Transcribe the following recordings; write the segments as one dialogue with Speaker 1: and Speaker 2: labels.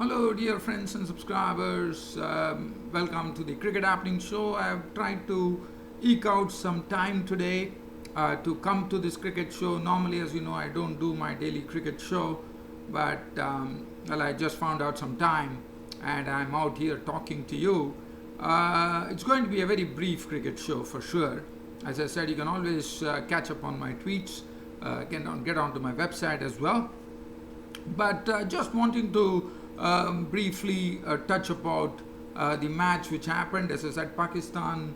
Speaker 1: Hello, dear friends and subscribers. Welcome to the Cricket Happening Show. I have tried to eke out some time today to come to this cricket show. Normally, as you know, I don't do my daily cricket show, but I just found out some time and I'm out here talking to you. It's going to be a very brief cricket show for sure. As I said, you can always catch up on my tweets, get onto my website as well. But just wanting to briefly touch about the match which happened. As I said, Pakistan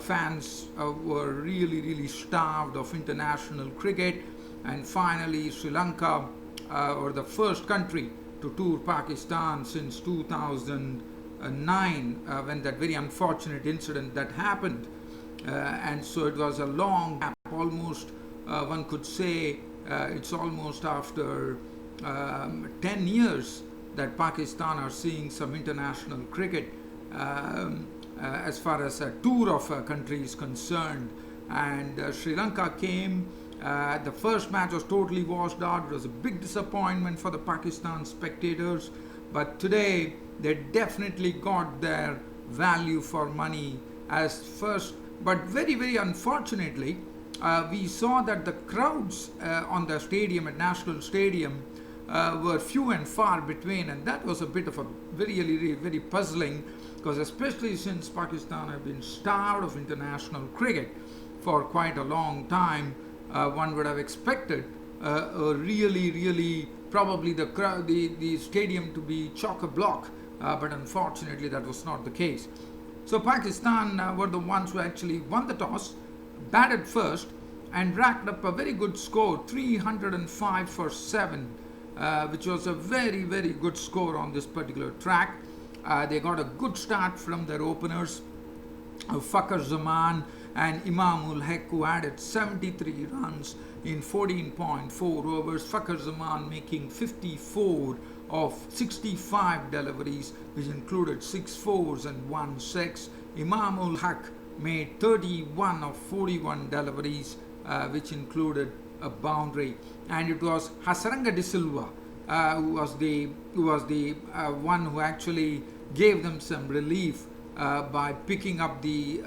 Speaker 1: fans were really starved of international cricket, and finally Sri Lanka were the first country to tour Pakistan since 2009 when that very unfortunate incident that happened. And so it was a long gap, almost one could say it's almost after 10 years that Pakistan are seeing some international cricket as far as a tour of a country is concerned. And Sri Lanka came. The first match was totally washed out. It was a big disappointment for the Pakistan spectators. But today they definitely got their value for money as first. But very unfortunately, we saw that the crowds on the stadium at National Stadium were few and far between, and that was a bit of a very puzzling, because especially since Pakistan have been starved of international cricket for quite a long time, one would have expected a really probably the stadium to be chock-a-block, but unfortunately that was not the case. So Pakistan were the ones who actually won the toss, batted first, and racked up a very good score, 305 for 7. Which was a very good score on this particular track. They got a good start from their openers, Fakhar Zaman and Imamul Haq, who added 73 runs in 14.4 overs. Fakhar Zaman making 54 of 65 deliveries, which included 6 fours and 1 6. Imamul Haq made 31 of 41 deliveries, which included a boundary, and it was Hasaranga de Silva who was the one who actually gave them some relief by picking up the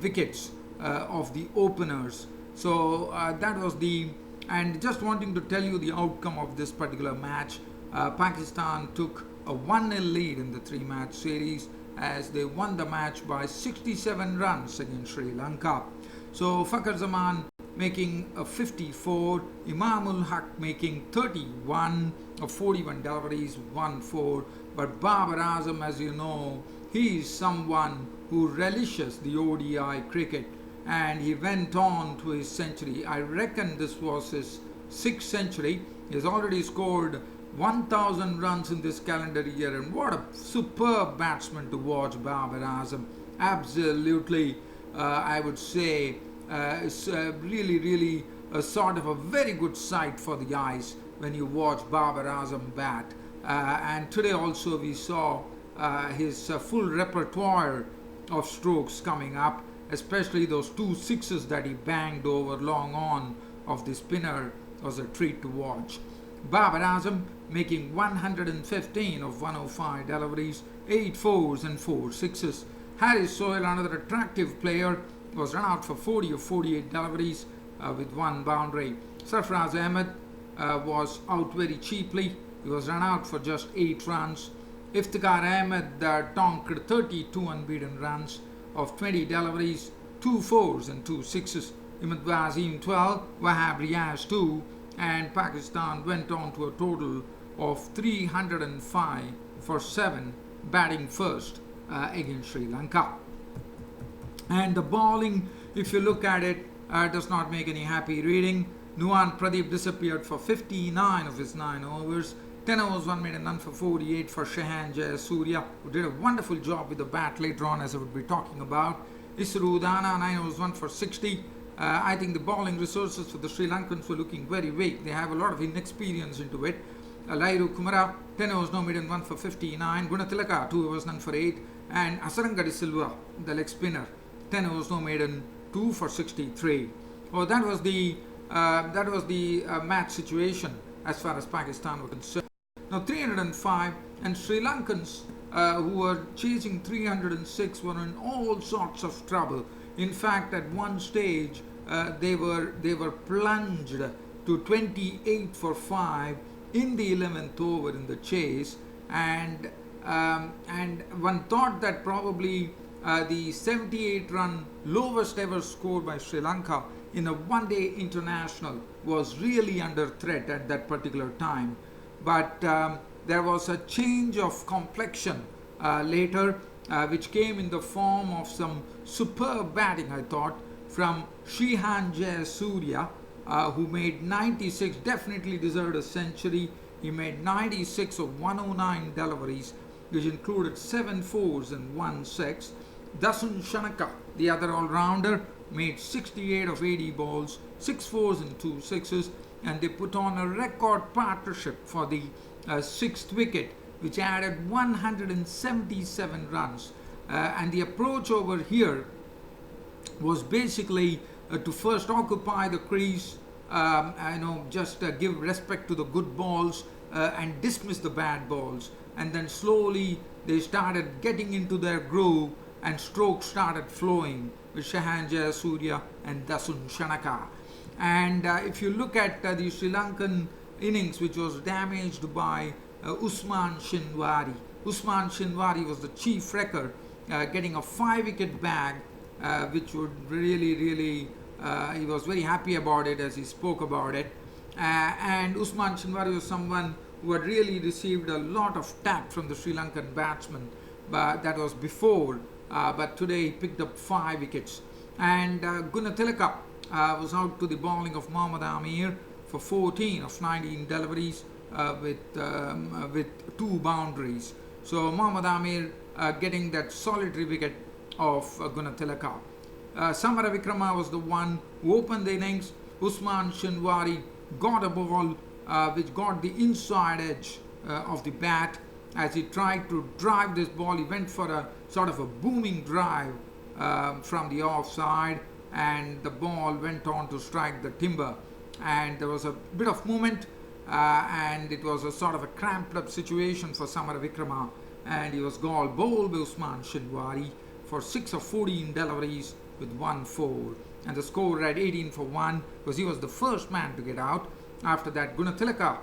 Speaker 1: wickets of the openers. So that was and just wanting to tell you the outcome of this particular match. Pakistan took a 1-0 lead in the 3-match series as they won the match by 67 runs against Sri Lanka. So Fakhar Zaman making a 54, Imamul Haq making 31 of 41 deliveries, 1 4. But Babar Azam, as you know, he is someone who relishes the ODI cricket, and he went on to his century. I reckon this was his 6th century. He has already scored 1,000 runs in this calendar year, and what a superb batsman to watch, Babar Azam. Absolutely, I would say, it's really a sort of a very good sight for the eyes when you watch Babar Azam bat. And today also we saw his full repertoire of strokes coming up, especially those 2 sixes that he banged over long on of the spinner was a treat to watch. Babar Azam making 115 of 105 deliveries, 8 fours and 4 sixes. Harris Sohail, another attractive player, was run out for 40 of 48 deliveries with 1 boundary. Sarfaraz Ahmed was out very cheaply. He was run out for just 8 runs. Iftikhar Ahmed tonked 32 unbeaten runs of 20 deliveries, 2 fours and 2 sixes. Imad Wasim 12, Wahab Riaz 2, and Pakistan went on to a total of 305 for 7, batting first against Sri Lanka. And the bowling, if you look at it, does not make any happy reading. Nuwan Pradeep disappeared for 59 of his 9 overs. 10 overs, 1 made and none for 48 for Shahan Jayasuriya, who did a wonderful job with the bat later on, as I would be talking about. Isru Udana, 9 overs, 1 for 60. I think the bowling resources for the Sri Lankans were looking very weak. They have a lot of inexperience into it. Lairu Kumara, 10 overs, no made and 1 for 59. Gunatilaka, 2 overs, none for 8. And Hasaranga de Silva, the leg spinner, 10 overs, no maiden, 2 for 63. Oh, that was the match situation as far as Pakistan was concerned. Now 305 and Sri Lankans who were chasing 306 were in all sorts of trouble. In fact, at one stage, they were plunged to 28 for 5 in the 11th over in the chase, and one thought that probably the 78-run lowest ever score by Sri Lanka in a one-day international was really under threat at that particular time. But there was a change of complexion later, which came in the form of some superb batting, I thought, from Srihan Jayasuriya, who made 96, definitely deserved a century. He made 96 of 109 deliveries, which included 7 fours and 1 6. Dasun Shanaka, the other all-rounder, made 68 of 80 balls, 6 fours and 2 sixes, and they put on a record partnership for the 6th wicket, which added 177 runs. And the approach over here was basically to first occupy the crease, just give respect to the good balls and dismiss the bad balls. And then slowly they started getting into their groove and strokes started flowing with Srihan Jayasuriya and Dasun Shanaka. And if you look at the Sri Lankan innings, which was damaged by Usman Shinwari. Usman Shinwari was the chief wrecker, getting a 5-wicket bag, which would really, he was very happy about it as he spoke about it. And Usman Shinwari was someone who had really received a lot of tact from the Sri Lankan batsmen, but that was before. But today he picked up 5 wickets. And Gunatilaka was out to the bowling of Mohammad Amir for 14 of 19 deliveries with 2 boundaries. So Mohammad Amir getting that solitary wicket of Gunatilaka. Samara Vikrama was the one who opened the innings. Usman Shinwari got a ball which got the inside edge of the bat. As he tried to drive this ball, he went for a sort of a booming drive from the offside, and the ball went on to strike the timber. And there was a bit of movement, and it was a sort of a cramped up situation for Samara Vikrama, and he was bowled by Usman Shinwari for 6 of 14 deliveries with 1 4. And the score read 18 for 1 because he was the first man to get out. After that, Gunatilaka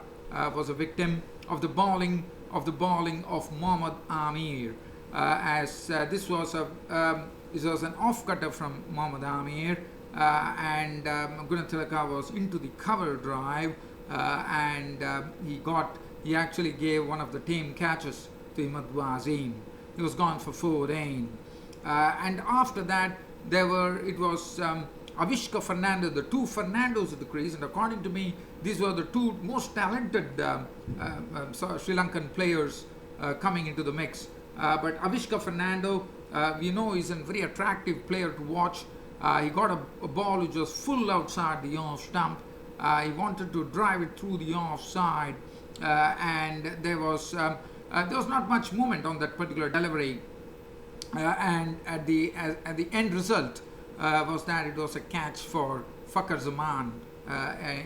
Speaker 1: was a victim of the bowling of Mohammad Amir, as this was an off-cutter from Mohammad Amir, and Gunatilaka was into the cover drive, and he actually gave one of the tame catches to Imad Wazim. He was gone for 14. And after that, it was Avishka Fernando, the 2 Fernandos at the crease, and according to me, these were the 2 most talented Sri Lankan players coming into the mix. But Avishka Fernando, we know he's a very attractive player to watch. He got a ball which was full outside the off stump. He wanted to drive it through the offside, and there was not much movement on that particular delivery. And at the end result was that it was a catch for Fakhar Zaman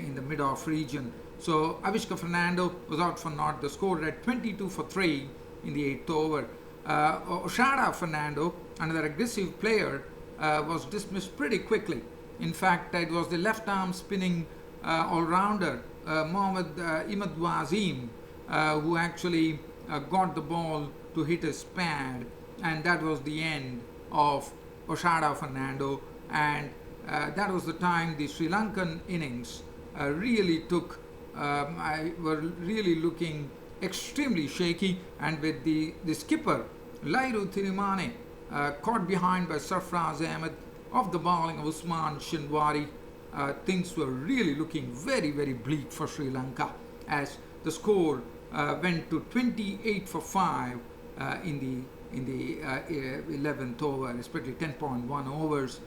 Speaker 1: in the mid-off region. So Avishka Fernando was out for naught. The score read 22 for 3 in the 8th over. Oshada Fernando, another aggressive player, was dismissed pretty quickly. In fact, it was the left-arm spinning all-rounder Imad Wazim who actually got the ball to hit his pad, and that was the end of Oshada Fernando. And that was the time the Sri Lankan innings really were really looking extremely shaky, and with the skipper Lairu Thirimane caught behind by Sarfraz Ahmed of the bowling of Usman Shinwari, things were really looking very, very bleak for Sri Lanka, as the score went to 28 for 5 in the 11th over, especially 10.1 overs.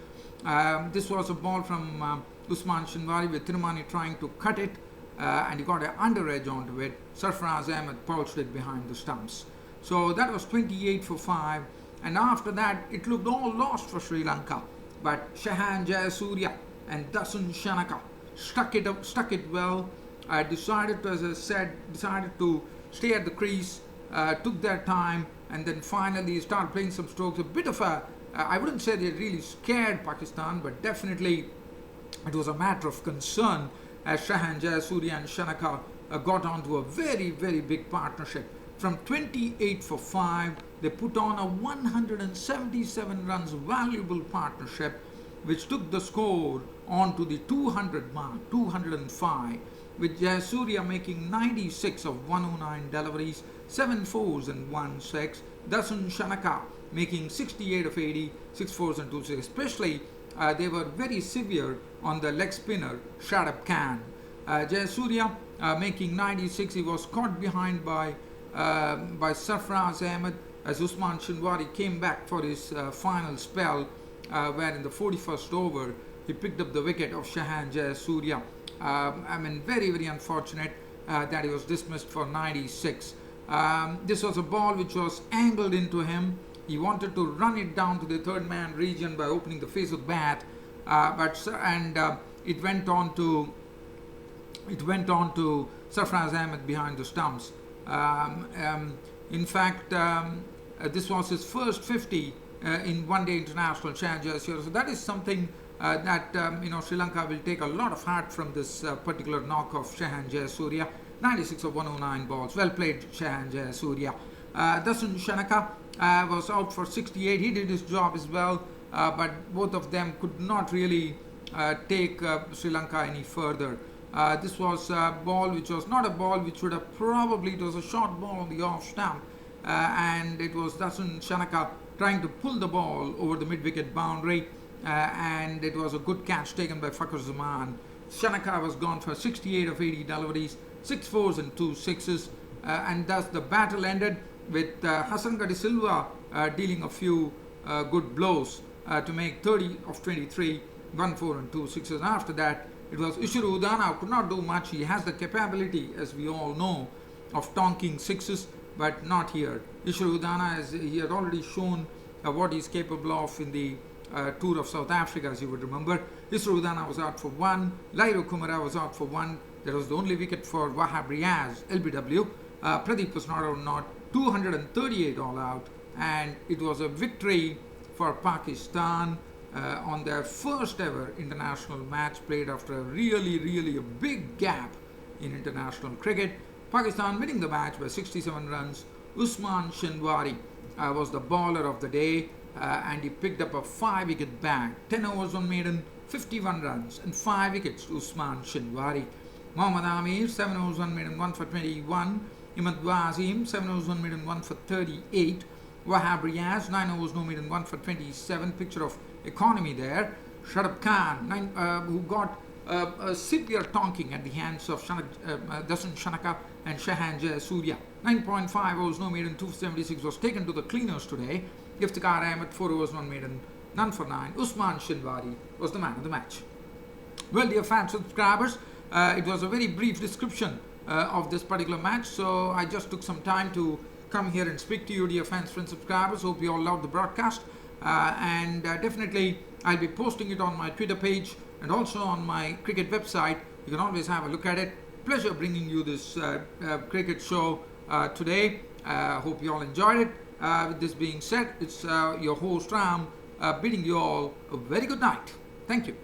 Speaker 1: This was a ball from Usman Shinwari with Thirimani trying to cut it, and he got an under edge onto it. Sarfraz Ahmed pulsed it behind the stumps. So that was 28 for 5, and after that it looked all lost for Sri Lanka. But Srihan Jayasuriya and Dasun Shanaka stuck it well. Decided to, as I said, to stay at the crease, took their time, and then finally started playing some strokes. A bit of I wouldn't say they really scared Pakistan, but definitely it was a matter of concern as Shahan Jayasuriya and Shanaka got onto a very, very big partnership. From 28 for 5, they put on a 177 runs valuable partnership, which took the score on to the 200 mark, 205, with Jayasuriya making 96 of 109 deliveries, 7 fours and 1 6. Dasun Shanaka making 68 of 80, 6 fours and 2 6. Especially, they were very severe on the leg spinner, Shadab Khan. Jayasuriya making 96. He was caught behind by Sarfraz Ahmed as Usman Shinwari came back for his final spell, where in the 41st over he picked up the wicket of Shahan Jayasuriya. Very, very unfortunate that he was dismissed for 96. This was a ball which was angled into him. He wanted to run it down to the third man region by opening the face of the bat, it went on to Sarfraz Ahmed behind the stumps. In fact, this was his first 50 in one-day international challenges here. So that is something that Sri Lanka will take a lot of heart from this particular knock of Shahan Jayasuriya. 96 of 109 balls. Well played, Shahan Jayasuriya. Dasun Shanaka was out for 68. He did his job as well, but both of them could not really take Sri Lanka any further. This was a ball which was not a ball which would have it was a short ball on the off stump, and it was Dasun Shanaka trying to pull the ball over the mid-wicket boundary, and it was a good catch taken by Fakhar Zaman. Shanaka was gone for 68 of 80 deliveries, 6 fours and 2 sixes, and thus the battle ended with Hassan Gadi Silva dealing a few good blows to make 30 of 23, 1 4 and 2 sixes. And after that, it was Ishuru Udana, could not do much. He has the capability, as we all know, of tonking sixes, but not here. Ishuru Udana, as he had already shown what he's capable of in the tour of South Africa, as you would remember. Ishuru Udana was out for 1. Lairo Kumara was out for 1. That was the only wicket for Wahab Riaz, LBW. Pradeep was not out, 238 all out, and it was a victory for Pakistan on their first ever international match played after a really a big gap in international cricket. Pakistan winning the match by 67 runs. Usman Shinwari was the bowler of the day, and he picked up a 5-wicket bag. 10 overs on maiden, 51 runs and 5 wickets to Usman Shinwari. Mohammad Amir, 7 overs on maiden, 1 for 21. Imad Wazim, 7 overs on maiden, 1 for 38. Wahab Riaz, 9 overs no maiden, 1 for 27. Picture of economy there. Shadab Khan, who got a severe tonking at the hands of Dasun Shanaka and Shahan Jayasuriya. 9.5 overs no maiden, 2 for 76 was taken to the cleaners today. Iftikhar Ahmed, 4 overs 1 maiden, none for 9. Usman Shinwari was the man of the match. Well, dear fans, subscribers, it was a very brief description of this particular match, so I just took some time to come here and speak to you, dear fans, friends, subscribers. Hope you all loved the broadcast, and definitely I'll be posting it on my Twitter page and also on my cricket website. You can always have a look at it. Pleasure bringing you this cricket show today. Hope you all enjoyed it. With this being said, it's your host Ram bidding you all a very good night. Thank you.